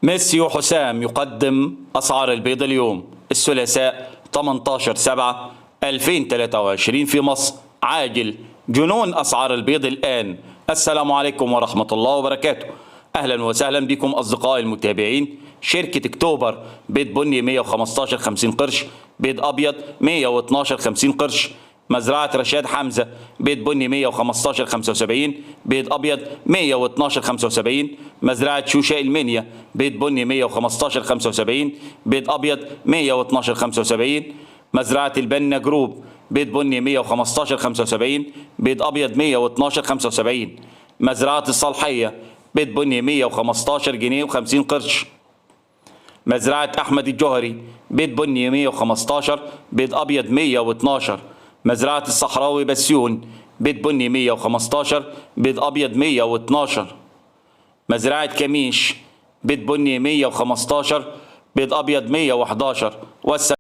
ميسيو حسام يقدم أسعار البيض اليوم الثلاثاء 18/7/2023 في مصر. عاجل جنون أسعار البيض الآن. السلام عليكم ورحمة الله وبركاته. أهلا وسهلا بكم أصدقائي المتابعين. شركة أكتوبر بيض بني 115.50 قرش، بيض أبيض 112.50 قرش. مزرعة رشاد حمزة بيض بني 115.75، بيض أبيض 112.75. مزرعة شوشة المنيا بيض بني 115.75، بيض أبيض 112.75. مزرعة البنا جروب بيض بني 115.75، بيض أبيض 112.75. مزرعة الصالحية بيض بني 115 جنيه و50 قرش. مزرعة أحمد الجوهري بيض بني 115، بيض أبيض 112. مزرعة الصحراوي بسيون بيض بني 115، بيض أبيض 112. مزرعة كميش بيض بني 115، بيض أبيض 111.